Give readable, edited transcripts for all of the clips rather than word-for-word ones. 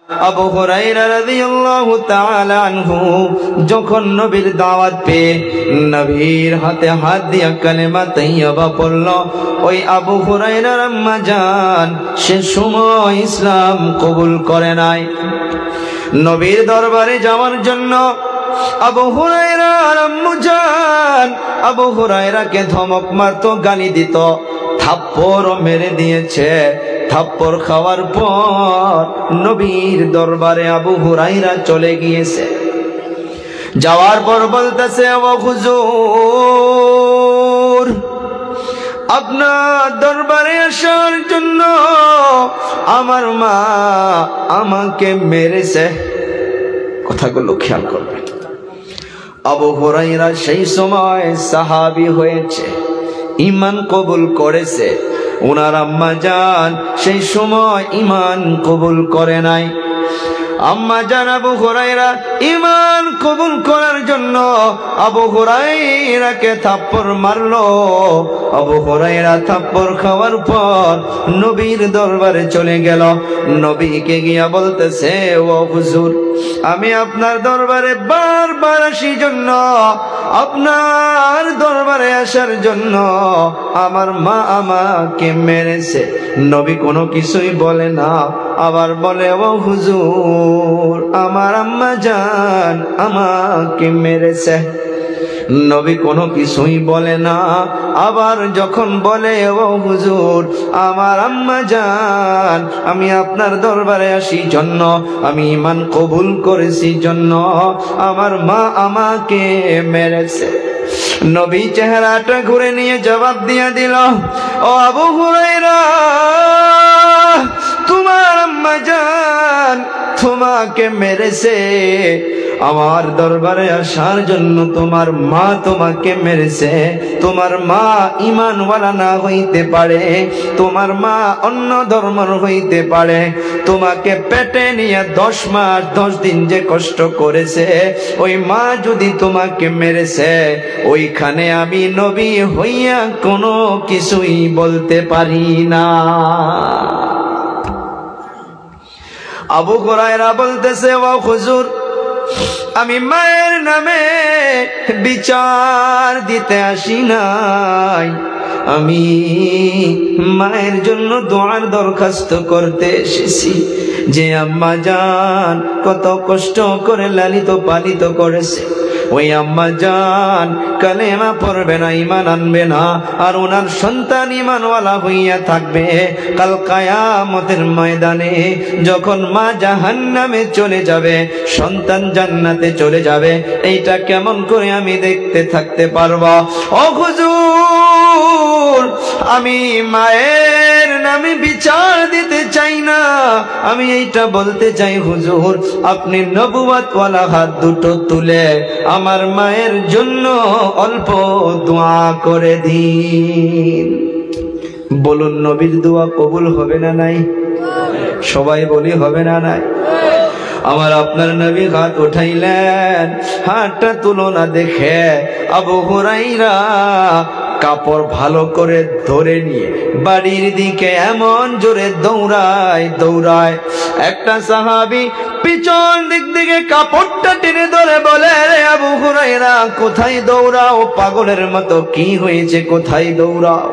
আবু হুরায়রা রাদিয়াল্লাহু তাআলা আনহু যখন নবীর দাওয়াত পেয়ে নবীর হাতে হাত দিয়া কালেমা তাইয়্যিবা পড়ল, ওই আবু হুরায়রার আম্মা জান সে সময় ইসলাম কবুল করে নাই। নবীর দরবারে যাওয়ার জন্য আবু হুরায়রার আম্মু জান আবু হুরায়রাকে ধমক মারতো, গালি দিত, থাপ্পড়ও মেরে দিয়েছে। থাপ্পড় খাওয়ার পর নবীর দরবারে আবু হুরায়রা চলে গিয়েছে। যাওয়ার পর বলতেছে, ও হুজুর, আপনার দরবারে আসার জন্য আমার মা আমাকে মেরেছে। কথাগুলো খেয়াল করবেন। আবু হুরায়রা সেই সময় সাহাবী হয়েছে, ঈমান কবুল করেছে। ওনার আম্মা জান সেই সময় ঈমান কবুল করে নাই। আম্মা জান আবু হুরায়রা ঈমান কবুল করার জন্য আবু হুরায়রাকে থাপ্পড় মারলো। আবু হুরায়রা থাপ্পড় খাওয়ার পর নবীর দরবারে চলে গেল। নবীকে গিয়া বলতেছে, ও হুজুর, আমি আপনার দরবারে বারবার আসি জন্য, আপনার দরবারে আসার জন্য আমার মা আমাকে মেরেছে। নবী কোনো কিছুই বলে না, আবার বলে, ও হুজুর, আমার আম্মা জান আমাকে মেরেছে। নবী কোনো কিছুই বলে না, আবার যখন বলে, ও হুজুর, আমার আম্মা জান আমি আপনার দরবারে আসি জন্য, আমি ঈমান কবুল করেছি জন্য আমার মা আমাকে মেরেছে। নবী চেহারাটা ঘুরে নিয়ে জবাব দিয়ে দিল, ও আবু হুরায়রা, তোমার আম্মা জান তোমাকে মেরেছে, আমার দরবারে আসার জন্য তোমার মা তোমাকে মেরেছে। তোমার মা ঈমানওয়ালা না হইতে পারে, তোমার মা অন্য ধর্মের হইতে পারে। তোমাকে পেটে নিয়ে 10 মাস 10 দিন যে কষ্ট করেছে, ওই মা যদি তোমাকে মেরেছে, ওইখানে আমি নবী হইয়া কোনো কিছুই বলতে পারি না। আবু হুরায়রা বলতেছে, ও হুজুর, আমি মায়ের নামে বিচার দিতে আসি নাই, আমি মায়ের জন্য দোয়ার দরখাস্ত করতে এসেছি। যে আম্মা জান কত কষ্ট করে লালিত পালিত করেছে, ওই আম্মা জান কালেমা পড়বে না, ঈমান আনবে না, আর ওনার সন্তান ঈমানওয়ালা হইয়া থাকবে। কাল কিয়ামতের ময়দানে যখন মা জাহান্নামে চলে যাবে, সন্তান জান্নাতে চলে যাবে, এইটা কেমন করে আমি দেখতে থাকতে পারবো? ও হুজুর, আমি মায়ের নামে বিচার দিতে চাই না, আমি এইটা বলতে চাই, হুজুর, আপনি নবুয়তওয়ালা হাত দুটো তুলে আমার মায়ের জন্য অল্প দোয়া করে দিন। বলুন, নবীর দোয়া কবুল হবে না নাই? সবাই বলি হবে না নাই? আমার আপনার নবী হাত উঠাইলেন, হাতটা তুলনা দেখে আবু হুরায়রা কাপড় ভালো করে ধরে নিয়ে বাড়ির দিকে এমন জোরে দৌড়ায়। একটা সাহাবী পিছন দিক থেকে কাপড়টা টেনে ধরে বলে, রে আবু হুরায়রা, কোথায় দৌড়াও? পাগলের মতো কি হয়েছে, কোথায় দৌড়াও?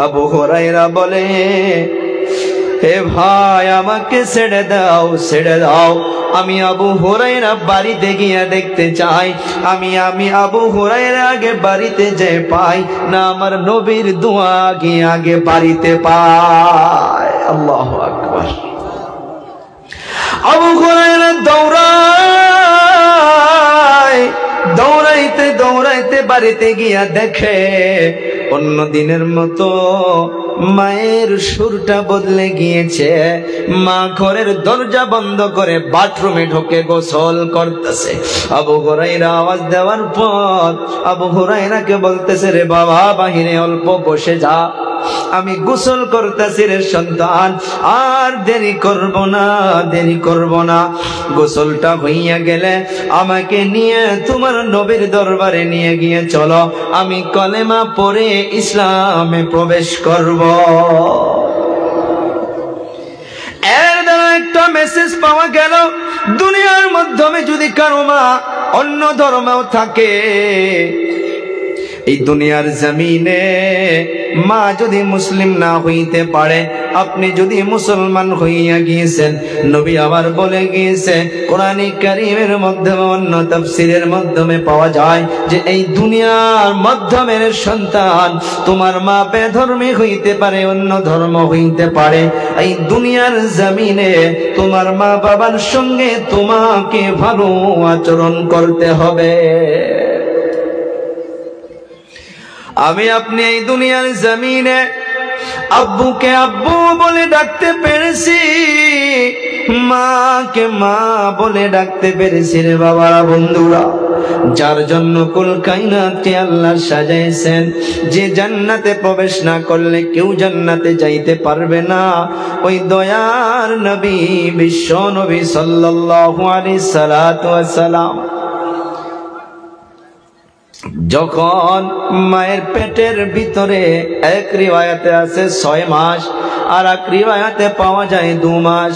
আবু হুরায়রা বলে, হে ভাই, আমাকে ছেড়ে দাও, ছেড়ে দাও। আমি আবু হুরায়রা বাড়িতে গিয়ে দেখতে চাই। আমি আবু হুরায়রা আগে বাড়িতে যেয়ে পাই না আমার নবীর দোয়া গিয়ে আগে বাড়িতে পাই। আল্লাহু আকবার। আবু হুরায়রা দৌড়াইতে বাড়িতে গিয়া দেখে অন্য দিনের মতো মায়ের সুরটা বদলে গিয়েছে। মা ঘরের দরজা বন্ধ করে বাথরুমে ঢোকে গোসল করতেছে। আবু হুরায়রা আওয়াজ দেওয়ার পর আবু হুরায়রাকে বলতেছে, রে বাবা, বাহিরে অল্প বসে যা, আমি গোসল করতেছি রে সন্তান, আর দেরি করব না। গোসলটা হইয়া গেলে আমাকে নিয়ে তোমার নবীর দরবারে নিয়ে গিয়ে চলো, আমি কলেমা পড়ে ইসলামে প্রবেশ করব। এর দ্বারা একটা মেসেজ পাওয়া গেল দুনিয়ার মাধ্যমে যদি কারো মা অন্য ধর্মেও থাকে, এই দুনিয়ার জমিনে মা যদি মুসলিম না হইতে পারে, আপনি যদি মুসলমান হইয়া গিয়েছেন, নবী আবার বলে গিয়েছে কোরআনে কারীমের মাধ্যমে অন্য তাফসীরের মাধ্যমে পাওয়া যায় যে এই দুনিয়ার মাধ্যমের সন্তান তোমার মা বেধর্মী হইতে পারে, অন্য ধর্ম হইতে পারে, এই দুনিয়ার জমিনে তোমার মা বাবার সঙ্গে তোমাকে ভালো আচরণ করতে হবে। আমি আপনি এই দুনিয়ার জমিনে আব্বুকে আব্বু বলে ডাকতে পেরেছি, মাকে মা বলে ডাকতে পেরেছি রে বাবারা বন্ধুরা। যার জন্য কুল কায়নাতকে আল্লাহ সাজাইছেন, যে জান্নাতে প্রবেশ না করলে কেউ জান্নাতে যাইতে পারবে না, ওই দয়ার নবী বিশ্ব নবী সাল্লাল্লাহু আলাইহি সাল্লাতু ওয়াস সালাম যখন মায়ের পেটের ভিতরে, এক রিওয়ায়াতে আছে 6 মাস, আর এক রিওয়ায়াতে পাওয়া যায় 2 মাস,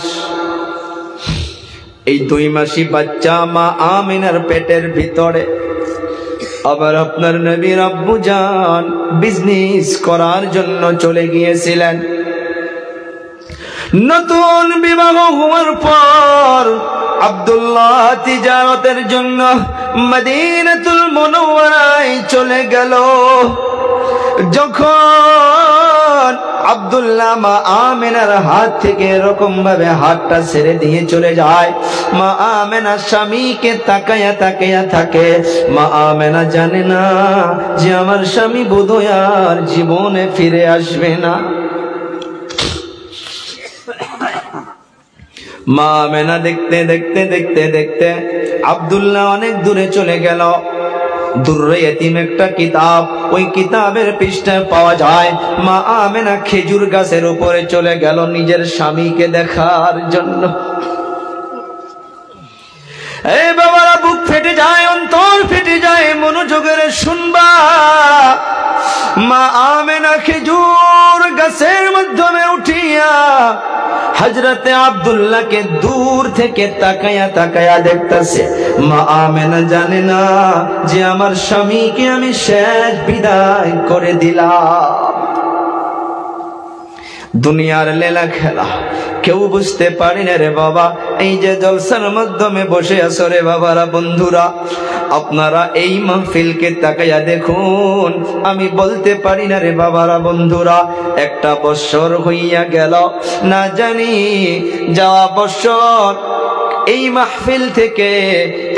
এই 2 মাসই বাচ্চা মা আমিনার পেটের ভিতরে। আবার আপনার নবীর আব্বু জান বিজনেস করার জন্য চলে গিয়েছিলেন। নতুন বিবাহ হওয়ার পর আব্দুল্লাহ তিজারতের জন্য মদিনাতুল মুনাওয়ারায় চলে গেল। যখন আব্দুল্লাহ মা আমিনার হাত থেকে এরকম ভাবে হাতটা ছেড়ে দিয়ে চলে যায়, মা আমিনা স্বামীকে তাকায়া তাকায়া থাকে। মা আমিনা জানে না যে আমার স্বামী বোধহয় আর জীবনে ফিরে আসবে না। মা আমিনা দেখতে দেখতে দেখতে দেখতে আব্দুল্লাহ অনেক দূরে চলে গেল। দুররে ইতিম একটা কিতাব, ওই কিতাবের পৃষ্ঠায় পাওয়া যায় মা আমিনা খেজুর গাছের উপরে চলে গেল নিজের স্বামীকে দেখার জন্য। এই বাবারা, বুক ফেটে যায়, অন্তর ফেটে যায়, মনোযোগের শুনবা। মা আমিনা খেজুর গাছের মাধ্যমে উঠিয়া হযরতে আব্দুল্লাহকে দূর থেকে তাকায়া তাকায়া দেখতেছে। মা আমিনা জানে না যে আমার স্বামীকে আমি শেষ বিদায় করে দিলাম। দুনিয়ার লীলা খেলা কেউ বুঝতে পারি না রে বাবা। এই যে জলসার মাধ্যমে বসে আছো রে বাবারা বন্ধুরা, আপনারা এই মাহফিলকে তাকায়া দেখুন। আমি বলতে পারি না রে বাবারা বন্ধুরা, একটা বছর হইয়া গেল, না জানি যাওয়া বছর এই মাহফিল থেকে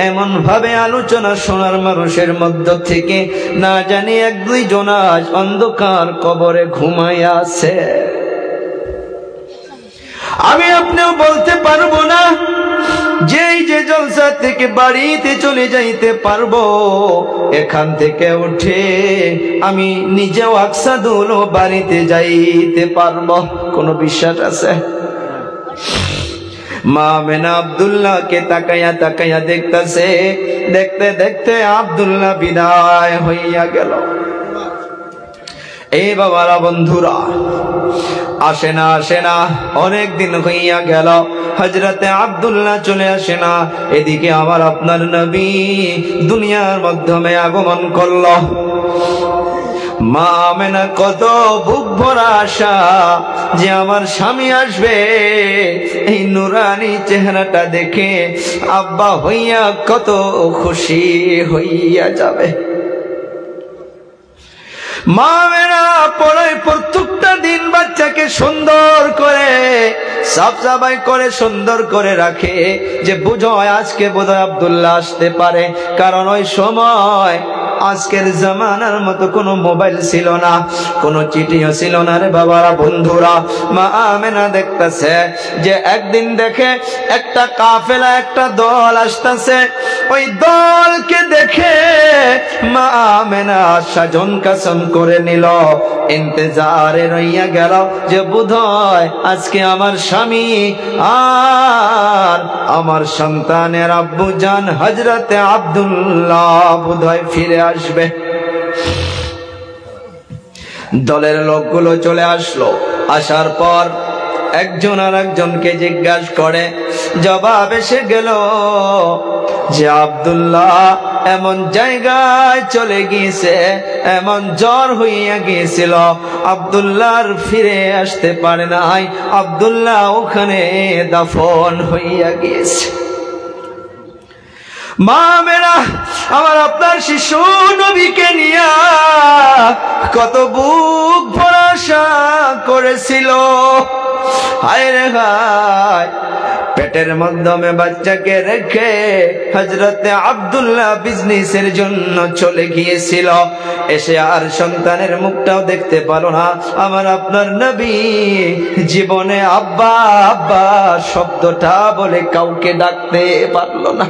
এমন ভাবে আলোচনা শোনার মানুষের মধ্য থেকে না জানি 1-2 জন আজ অন্ধকার কবরে ঘুমাইয়া আছে। আমি আপনিও বলতে পারবো না যে জলসা থেকে বাড়িতে চলে যাইতে পারবো, এখান থেকে উঠে আমি নিজেও আকসাদুল বাড়িতে যাইতে পারবো। কোনো বিশ্বাস আছে? মা আমিনা আব্দুল্লাহকে তাকায়া তাকায়া দেখতেছে। দেখতে দেখতে আব্দুল্লাহ বিদায় হইয়া গেল। এই বাবারা বন্ধুরা, আসে না অনেক দিন হইয়া গেল, হযরতে আব্দুল্লাহ চলে আসে না। এদিকে আমার আপনার নবী দুনিয়ার মাধ্যমে আগমন করল। মা আমিনা কত বুক ভরা আশা যে আমার স্বামী আসবে, এই নুরানি চেহারাটা দেখে আব্বা হইয়া কত খুশি হইয়া যাবে। মা আমিনা পড়ায় প্রত্যেকটা দিন বাচ্চাকে সুন্দর করে সাফ সাফাই করে সুন্দর করে রাখে, যে বুঝো আজকে বোধহয় আব্দুল্লাহ আসতে পারে। কারণ ওই সময় আজকের জামানার মতো কোনো মোবাইল ছিল না, কোনো চিঠিও ছিল না রে বাবারা বন্ধুরা। মা আমিনা দেখতেছে যে একদিন দেখে একটা কাফেলা, একটা দল আসতেছে। ওই দলকে দেখে মা আমিনা সাজন কাসম করে নিল, ইন্তজারে রইয়া গেল যে বোধহয় আজকে আমার স্বামী আর আমার সন্তানের আব্বু জান হযরতে আব্দুল্লাহ বোধহয় ফিরে আসবে। দলের লোকগুলো চলে আসলো। আসার পর একজন আর একজনকে জিজ্ঞাসা করে, জবাব এসে গেল যে আব্দুল্লাহ এমন জায়গায় চলে গিয়েছে, এমন জ্বর হইয়া গিয়েছিল, আব্দুল্লাহর ফিরে আসতে পারে নাই, আব্দুল্লাহ ওখানে দাফন হইয়া গিয়েছে। মা মেরা আমার আপনার শিশু নবীকে নিয়া কত বুক ভরসা করেছিল। হায় রে হায়, পেটের মাধ্যমে বাচ্চাকে রেখে হযরতে আব্দুল্লাহ বিজনেসের জন্য চলে গিয়েছিল, এসে আর সন্তানের মুখটাও দেখতে পারো না। আমার আপনার নবী জীবনে আব্বা আব্বা শব্দটা বলে কাউকে ডাকতে পারলো না।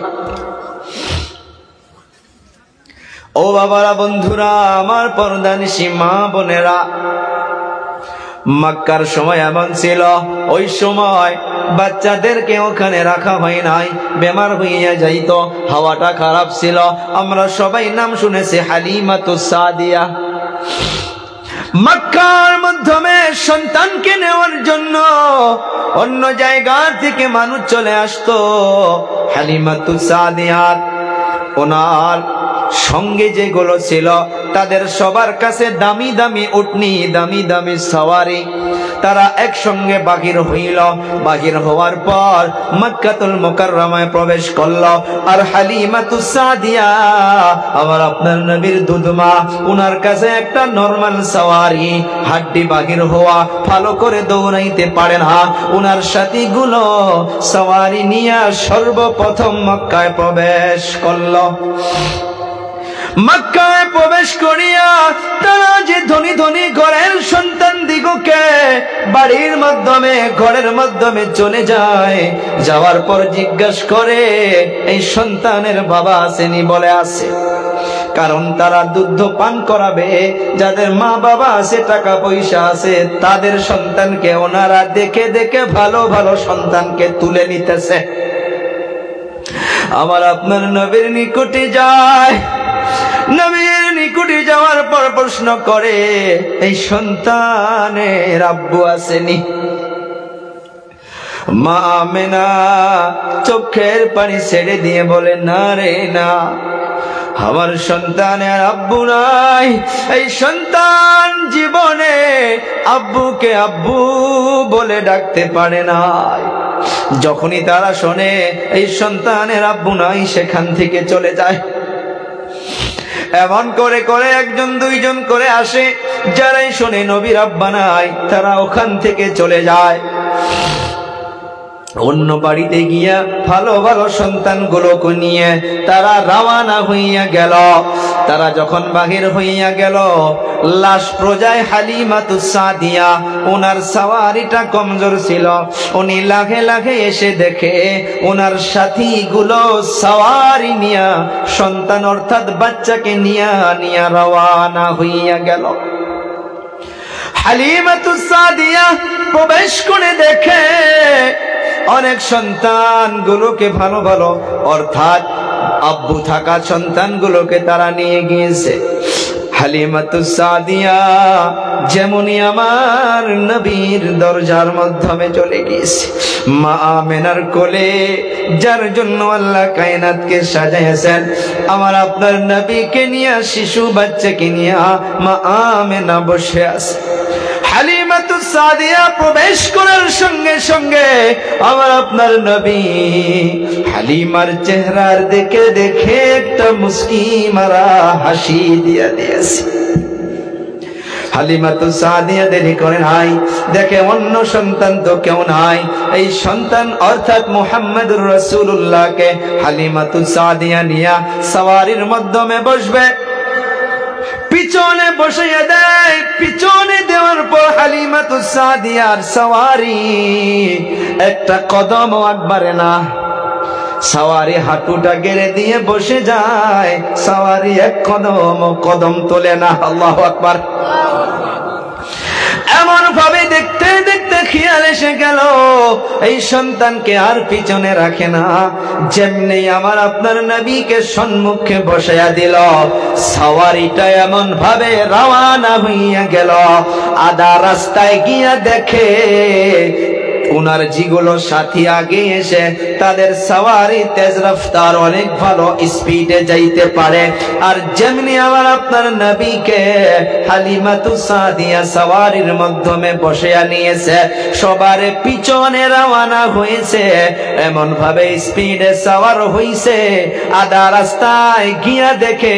ও বাবারা, বন্ধুরা আমার, পর্দানিশী মা বোনেরা, মক্কার সময় এমন ছিল, ওই সময় বাচ্চাদেরকে ওখানে রাখা হয় নাই, বেমার হইয়া যাইতো, হাওয়াটা খারাপ ছিল। আমরা সবাই নাম শুনেছি হালিমাতুস সাদিয়া। মক্কার মাধ্যমে সন্তানকে নেওয়ার জন্য অন্য জায়গা থেকে মানুষ চলে আসতো। হালিমাতুস সাদিয়া ওনার সঙ্গে যেগুলো ছিল তাদের সবার কাছে দামি দামি উটনি, দামি দামি সওয়ারি। তারা একসঙ্গে বাহির হইল। বাহির হওয়ার পর মক্কাতুল মুকাররমায় প্রবেশ করল। আর হালিমাতুস সাদিয়া আমার আপনার নবীর দুধমা, উনার কাছে একটা নরমাল সওয়ারি, হাড্ডি বাহির হওয়া, ভালো করে দৌড়াইতে পারে না। উনার সাথীগুলো সওয়ারি নিয়ে সর্বপ্রথম মক্কায় প্রবেশ করল। মক্কায় প্রবেশ করিয়া তারা যে ধনী ধনী ঘরের সন্তান দিগকে বাড়ির মাধ্যমে, ঘরের মাধ্যমে চলে যায়। যাওয়ার পর জিজ্ঞাসা করে, এই সন্তানের বাবা আসেনি? বলে আছে। কারণ তারা দুধ পান করাবে, যাদের মা বাবা আছে, টাকা পয়সা আছে, তাদের সন্তানকে ওনারা দেখে দেখে ভালো ভালো সন্তানকে তুলে নিতেছে। আমার আপনার নবীর নিকটে যায়। নবীর নিকটে যাওয়ার পর প্রশ্ন করে, এই সন্তানের আব্বু আসেনি? মা আমেনা চোখের পানি ছেড়ে দিয়ে বলে, না রে না, আমার সন্তানের আব্বু নাই। এই সন্তান জীবনে আব্বুকে আব্বু বলে ডাকতে পারে নাই। যখনই তারা শোনে এই সন্তানের আব্বু নাই, সেখান থেকে চলে যায়। এমন করে করে একজন দুইজন করে আসে, যারাই শোনে নবীর আব্বা নাই, তারা ওখান থেকে চলে যায়। অন্য বাড়িতে গিয়া ভালো ভালো সন্তানগুলোকে নিয়ে তারা রওনা হইয়া গেল। তারা যখন বাহির হইয়া গেল, লাশ প্রজায় হালিমাতুস সাদিয়া, ওনার সওয়ারিটা কমজোর ছিল। উনি লাখে লাখে এসে দেখে ওনার সাথীগুলো সওয়ারি নিয়া, সন্তান অর্থাৎ বাচ্চাকে নিয়া নিয়া রওনা হইয়া গেল। হালিমাতুস সাদিয়া প্রবেশ করে দেখে অনেক সন্তানগুলোকে ভালো ভালো অর্থাৎ আব্বু থাকা সন্তানগুলোকে তারা নিয়ে গিয়েছে। হালিমাতুস সাদিয়া যেমনই আমার নবীর দরজার মাধ্যমে চলে গিয়েছে, মা আমেনার কোলে, যার জন্য আল্লাহ কায়নাতকে সাজাইছেন, আমার আপনার নবীকে নিয়ে, শিশু বাচ্চাকে নিয়ে মা আমেনা বসে আছে। হালিমাতুস সাদিয়া প্রবেশ করার সঙ্গে সঙ্গে আমার আপনার নবী হালিমার চেহারার দেখে দেখে একটা মুস্কি মারা হাসি দিয়া দিয়েছে। হালিমাতুস সাদিয়া দেরি করে নাই, দেখে অন্য সন্তান তো কেউ নাই। এই সন্তান অর্থাৎ মুহাম্মদুর রাসূলুল্লাহকে হালিমাতুস সাদিয়া নিয়া সওয়ারির মাধ্যমে বসবে, পিছনে বসাইয়া দেয়। পিছনে দেওয়ার পর হালিমাতুস সাদিয়ার সওয়ারি একটা কদম একবারে না, সওয়ারি হাঁটুটা গেড়ে দিয়ে বসে যায়। সওয়ারি এক কদম তোলে না। আল্লাহু আকবার। এমন ভাবে দেখতে দেখতে খেয়াল এসে গেল, এই সন্তানকে আর পিছনে রাখে না। যেমনি আমার আপনার নবীকে সম্মুখে বসাইয়া দিল, সওয়ারিটা এমন ভাবে রওনা হইয়া গেল। আধা রাস্তায় গিয়া দেখে উনার যেগুলো সাথী আগে এসে তাদের সওয়ারি তেজ রফতার অনেক ভালো স্পিডে যাইতে পারে, আর যেমনি আমার আপনার নবীকে হালিমাতু সাদিয়া সওয়ারির মাধ্যমে বসিয়ে নিয়েছে, সবার পিছনে রওনা হয়েছে, এমন ভাবে স্পিডে সওয়ার হইছে, আধা রাস্তায় গিয়া দেখে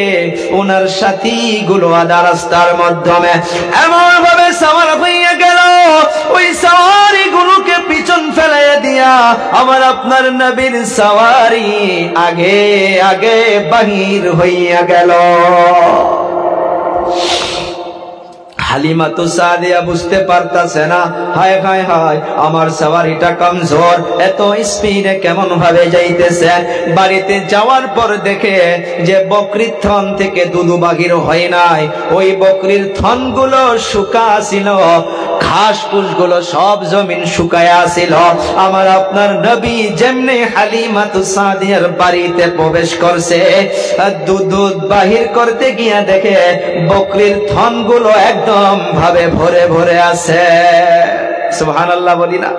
ওনার সাথীগুলো আধা রাস্তার মাধ্যমে এমন ভাবে সওয়ার হইয়া গেল, ওই সওয়ারি গুলোকে পিছন ফেলাইয়া দিয়া আমার আপনার নবীর সওয়ারি আগে আগে বাহির হইয়া গেল। হালিমাতু সাদিয়া বুঝতে পারতাছে না, হায় হায় হায় আমার সওয়ারিটা কমজোর, এত স্পিডে কেমন ভাবে যাইতেছে। বাড়িতে যাওয়ার পর দেখে যে বকরির থন থেকে দুধ বাহির হয় নাই, ওই বকরির থন গুলো শুকা ছিল, ঘাস ফুস গুলো সব জমিন শুকায়া ছিল। আমার আপনার নবী যেমনি হালিমাতু সাদিয়ার বাড়িতে প্রবেশ করছে, দুধ বাহির করতে গিয়া দেখে বকরির থন গুলো একদম ভাবে ভরে ভরে আছে। সুবহানাল্লাহ বলি না?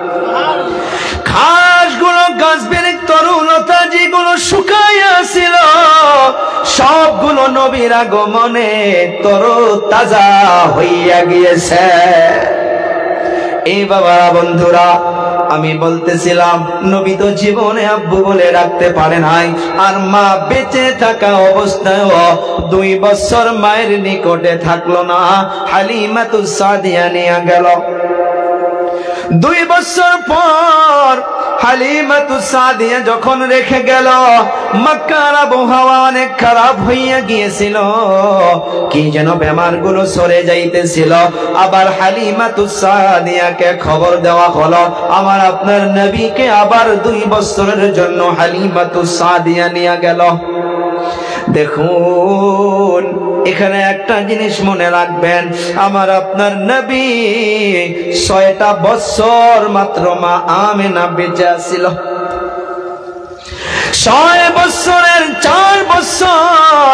ঘাস গুলো গাছবের তরুলতা যেগুলো শুকাইয়া ছিল সবগুলো নবীর আগমনে তরতাজা হইয়া গিয়েছে। এই বাবা বন্ধুরা, আমি বলতেছিলাম নবী তো জীবনে আব্বু বলে রাখতে পারে নাই, আর মা বেঁচে থাকা অবস্থায়ও 2 বছর মায়ের নিকটে থাকলো না। হালিমাতু সাদিয়া নিয়ে গেল। 2 বছর পর হালিমাতু সাদিয়া যখন রেখে গেল, মক্কার আবহাওয়া অনেক খারাপ হইয়া গিয়েছিল, কি যেন বেমার গুলো সরে যাইতেছিল। আবার হালিমাতু সাদিয়াকে খবর দেওয়া হলো, আমার আপনার নবীকে আবার 2 বছরের জন্য হালিমাতু সাদিয়া নিয়ে গেল। দেখুন এখানে একটা জিনিস মনে রাখবেন, আমার আপনার নবী 6টা বছর মাত্র মা আমেনা বেঁচে ছিল। 6 বছরের 4 বছর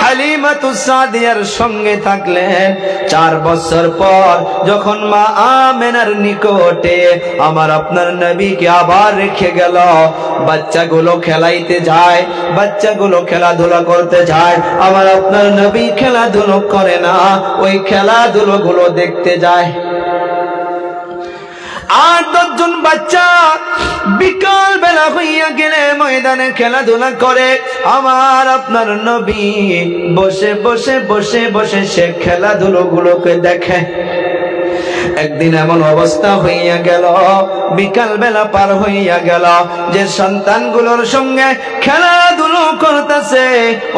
হালিমাতু সাদিয়ার সঙ্গে থাকলেন। 4 বছর পর যখন মা আমেনার নিকটে আমার আপনার নবীকে আবার রেখে গেল, বাচ্চাগুলো খেলাইতে যায়, বাচ্চাগুলো খেলাধুলা করতে যায়, আমার আপনার নবী খেলাধুলো করে না, ওই খেলাধুলো গুলো দেখতে যায়। 8-10 জন বাচ্চা বিকাল বেলা হইয়া গেলে ময়দানে খেলাধুলা করে, আমার আপনার নবী বসে বসে বসে বসে সে খেলাধুলো গুলোকে দেখে। একদিন এমন অবস্থা হইয়া গেল, বিকাল বেলা পার হইয়া গেল, যে সন্তানগুলোর সঙ্গে খেলাধুলো করতেছে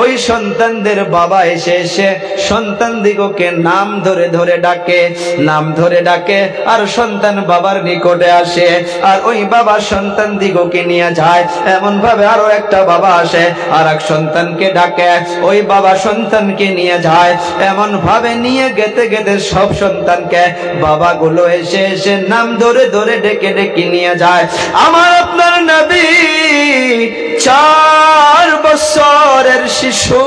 ওই সন্তানদের বাবা এসে এসে সন্তান দিগকে নাম ধরে ধরে ডাকে, নাম ধরে ডাকে, আর সন্তান বাবার নিকটে আসে, আর ওই বাবা সন্তান দিগকে নিয়ে যায়। এমন ভাবে আরো একটা বাবা আসে আর এক সন্তানকে ডাকে, ওই বাবা সন্তানকে নিয়ে যায়। এমন ভাবে নিয়ে গেতে গেতে সব সন্তানকে বাবা গুলো এসে এসে নাম ধরে ধরে ডেকে ডেকে নিয়ে যায়। আমার আপনার নবী 4 বছরের শিশু,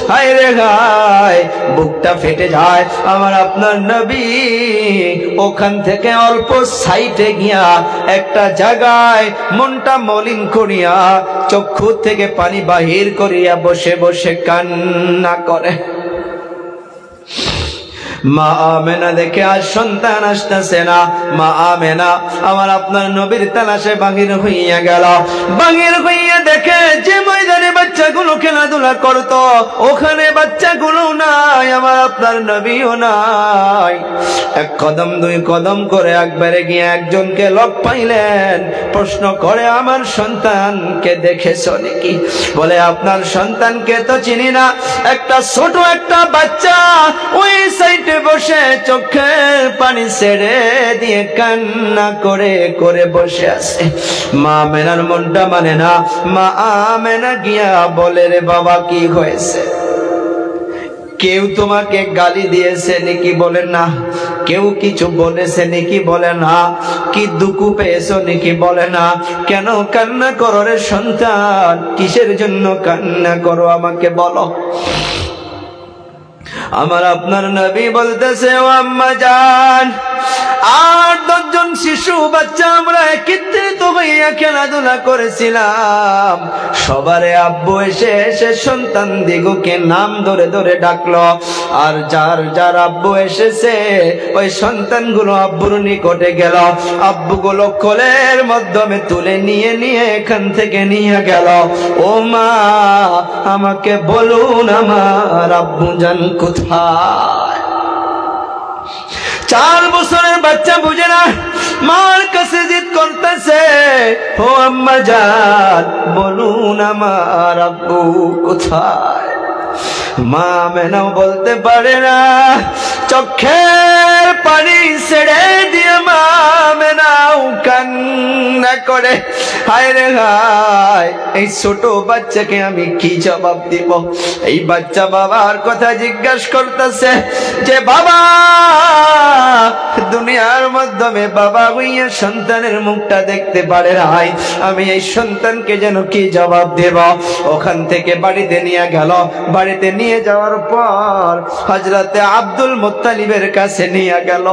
হায় রে হায়, বুকটা ফেটে যায়। আমার আপনার নবী ওখান থেকে অল্প সাইডে গিয়া একটা জায়গায় মনটা মলিন করিয়া চক্ষু থেকে পানি বাহির করিয়া বসে বসে কান্না করে। মা আমেনা দেখে আর সন্তান আসতেছে না, মা আমেনা আমার আপনার নবীর তালাশে বাহির হইয়া গেল। বাহির হইয়া দেখে যে ময়দানে বাচ্চাগুলো খেলাধুলা করতো ওখানে বাচ্চাগুলো নাই, আমার আপনার নবীও নাই। 1 কদম 2 কদম করে একবারে গিয়ে একজনকে লোক পাইলেন, প্রশ্ন করে আমার সন্তানকে দেখেছো নাকি? বলে আপনার সন্তানকে তো চিনি না। একটা ছোট একটা বাচ্চা ওই সাইডে বসে চোখের পানি ছেড়ে দিয়ে কান্না করে করে বসে আছে। মা আমেনার মনটা মানে না। মা আমেনা গিয়া বলে, রে বাবা কি হয়েছে? কেউ তোমাকে গালি দিয়েছে নাকি? বলে না। কেউ কিছু বলেছে নাকি? বলে না। কি দুঃখ পেয়েছো নাকি? বলে না। কেন কান্না করো রে সন্তান? কিসের জন্য কান্না করো আমাকে বলো। আমার আপনার নবী বলতেছে, ও আম্মা জান, 8-10 জন শিশু বাচ্চা আমরা একত্রিত হইয়া খেলাধুলা করেছিলাম। সবারে আব্বু এসে এসে সন্তান দিগুকে নাম ধরে ধরে ডাকলো, আর যার যার আব্বু এসেছে ওই সন্তানগুলো আব্বুর নিকটে গেল। আব্বুগুলো কোলের মাধ্যমে তুলে নিয়ে নিয়ে এখান থেকে নিয়ে গেল। ও মা, আমাকে বলুন আমার আব্বু জান কোথায়? 4 বছরের বাচ্চা বুঝে না, মার কাছে জিদ করতেছে, ও আম্মা জান বলুন আমার আব্বু কোথায়? মা আমেনাও বলতে পারে না, চোখের পানি ছেড়ে দিয়ে মা আমেনাও কান্না করে। হায় রে হায়, এই ছোট বাচ্চাকে আমি কি জবাব দিব? এই বাচ্চা বাবার কথা জিজ্ঞাসা করতেছে যে, বাবা, দুনিয়ার মাধ্যমে বাবা হইয়া সন্তানের মুখটা দেখতে পারে নাই, আমি এই সন্তানকে যেন কি জবাব দেব? ওখান থেকে বাড়িতে নিয়ে গেল। বাড়িতে নিয়ে যাওয়ার পর হযরতে আব্দুল মুত্তালিবের কাছে নিয়ে গেল।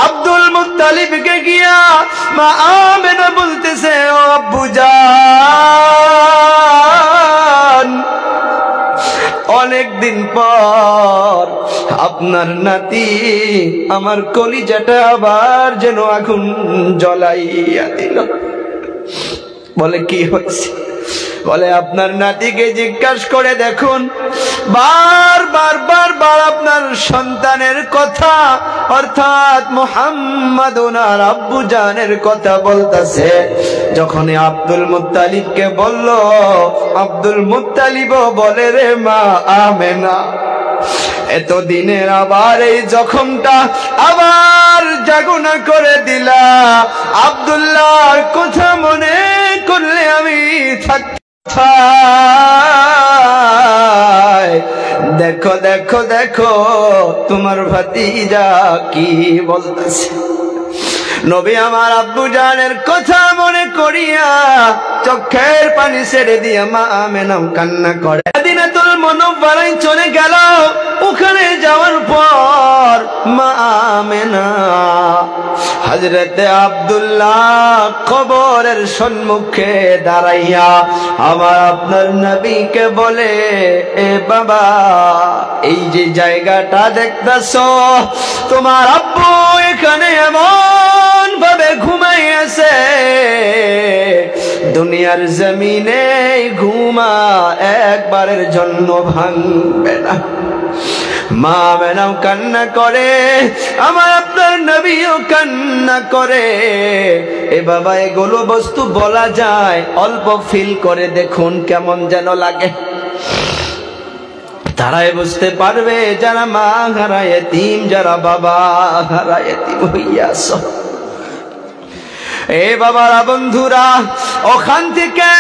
আব্দুল মুত্তালিবকে গিয়া মা আমেনা বলতেছে, ও আব্বু জান, অনেকদিন পর আপনার নাতি আমার কলিজাটা আবার যেন আগুন জ্বলাইয়া দিল। বলে, কি হয়েছে? বলে, আপনার নাতিকে জিজ্ঞাসা করে দেখুন, বারবার আপনার সন্তানের কথা অর্থাৎ মুহাম্মদ ওনার আব্বু জানের কথা বলতেছে। যখন আব্দুল মুত্তালিবকে বলল, আব্দুল মুত্তালিবও বলে, রে মা আমেনা, এতদিনের আবার এই জখমটা আবার জাগুনা করে দিলা। আব্দুল্লাহর কথা মনে করলে আমি থাকতে, দেখো দেখো দেখো তোমার ভাতিজা কি বলতেছে। নবী আমার আব্বু জানের কথা মনে করিয়া চোখের পানি ছেড়ে দিয়া মা আমেনাও কান্না করে। মদিনাতুল মুনাওয়ারায় চলে গেল। ওখানে যাওয়ার পর মা আমেনা হযরতে আব্দুল্লাহ কবরের সম্মুখে দাঁড়াইয়া আমার আপনার নবীকে বলে, এ বাবা, এই যে জায়গাটা দেখতেছো, তোমার আব্বু এখানে এমন ভাবে ঘুমাইয়াছে, দুনিয়ার জমিনে ঘুমা একবারের জন্য ভাঙবে না। মা আমেনাও কান্না করে, আমার আপনার নবীও কান্না করে। এ বাবা, এগুলো বস্তু বলা যায়, অল্প ফিল করে দেখুন কেমন যেন লাগে। তারাই বুঝতে পারবে যারা মা হারা এতিম, যারা বাবা হারা এতিম হইয়াছ। এ বাবারা, বন্ধুরা, ওখান থেকে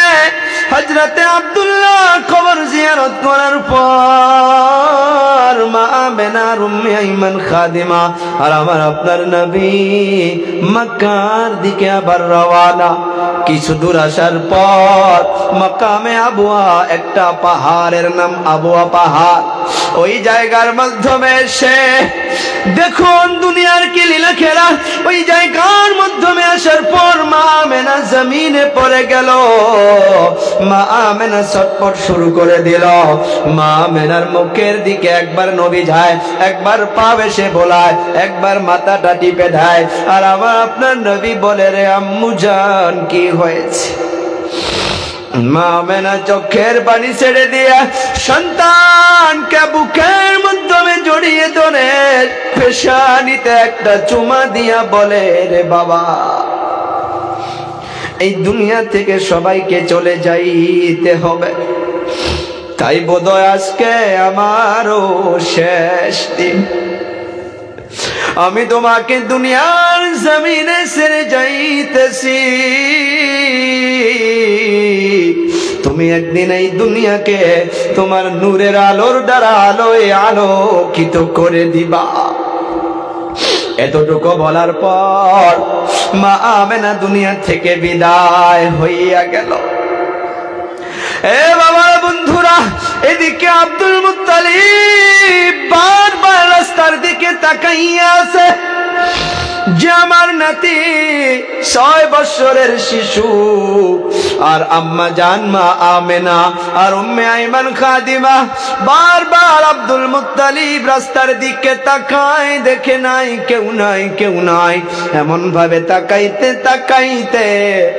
হযরতে আব্দুল্লাহ কবর জিয়ারত করার পর মা আমেনা উম্মে আইমান খাদিমা আর আমার আপনার নবী মক্কার দিকে আবার রওয়ানা। কিছু দূর আসার পর মাকামে আবুয়া, একটা পাহাড়ের নাম আবুয়া পাহাড়, ওই জায়গার মাধ্যমে এসে দেখুন দুনিয়ার কি লীলা খেলা। ওই জায়গার মাধ্যমে আসার পর মা আমেনা জমিনে পড়ে গেল। মা আমেনা ছটফট শুরু করে দিল। মা আমেনার মুখের দিকে একবার নবী যায়, একবার পা বেশে বোলায়, একবার মাথাটা টিপে দেয়। আর আমার আপনার নবী বলে, রে আম্মু জান, কি হয়েছে? মা আমেনা চোখের পানি ছেড়ে দিয়া সন্তানকে বুকের মাধ্যমে জড়িয়ে ধরে পেশানিতে একটা চুমা দিয়া বলে, রে বাবা, এই দুনিয়া থেকে সবাইকে চলে যাইতে হবে, তাই বোধহয় আজকে আমারও শেষ দিন। আমি তোমাকে দুনিয়ার জমিনে ছেড়ে যাইতেছি। তুমি একদিন এই দুনিয়াকে তোমার নূরের আলোর দ্বারা আলোয় আলোকিত করে দিবা। এতটুকু বলার পর মা আমেনা দুনিয়া থেকে বিদায় হইয়া গেল। এ বাবা বন্ধুরা, এদিকে আব্দুল মুত্তালিব বারবার রাস্তার দিকে তাকাইয়া আছে যে আমার নাতি 6 বছরের শিশু, আর আম্মা জান মা আমেনা আর উম্মে আইমান খাদিমা বারবার আব্দুল মুত্তালিব রাস্তার দিকে তাকায়, দেখে নাই কেউ নাই কেউ নাই। এমন ভাবে তাকাইতে তাকাইতে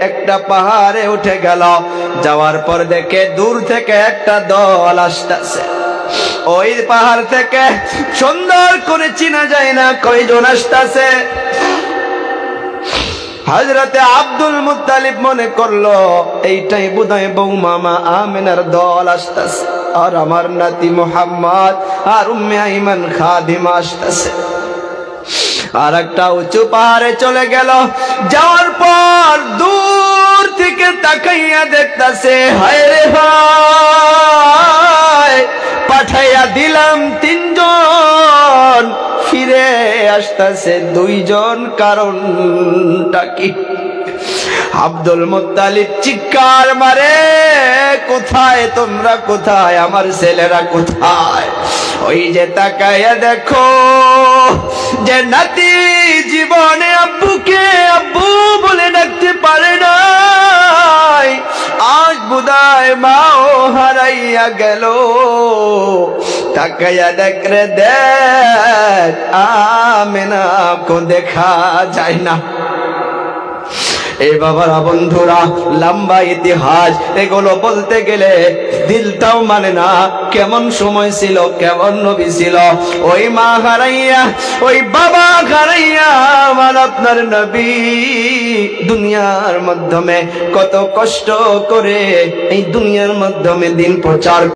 একটা পাহাড়ে উঠে গেল। যাওয়ার পর দেখে দূর থেকে একটা দল আসতেছে। ওই পাহাড় থেকে সুন্দর করে চিনা যায় না কয়জন আসতেছে। হযরতে আব্দুল মুত্তালিব মনে করলো এইটাই বোধহয় বৌমামা আমেনার দল আসতেছে, আর আমার নাতি মুহাম্মদ আর উম্মে আইমান খাদিমা আসতেছে। আর একটা উঁচু পাহাড়ে চলে গেল। যাওয়ার পর দূর থেকে তাকাইয়া দেখতেছে, হায় রে হায়, পাঠাইয়া দিলাম 3 জন, ফিরে আসতেছে 2 জন। কারণটা কি? আব্দুল মুত্তালিব চিৎকার মারে, কোথায় তোমরা, কোথায় আমার ছেলেরা কোথায়? ওই যে তাকাইয়া দেখো যে নাতি জীবনে আব্বুকে আব্বু বলে ডাকতে পারে নাই, আজ বোধহয় মাও হারাইয়া গেল। তাকাইয়া দেখ রে দেখ, আমেনা কো দেখা যায় না। এই বাবারা বন্ধুরা, লম্বা ইতিহাস, এগুলো বলতে গেলে দিলটাও মানে না কেমন সময় ছিল, কেমন নবী ছিল। ওই মা হারাইয়া, ওই বাবা হারাইয়া আমার আপনার নবী দুনিয়ার মাধ্যমে কত কষ্ট করে এই দুনিয়ার মাধ্যমে দিন প্রচার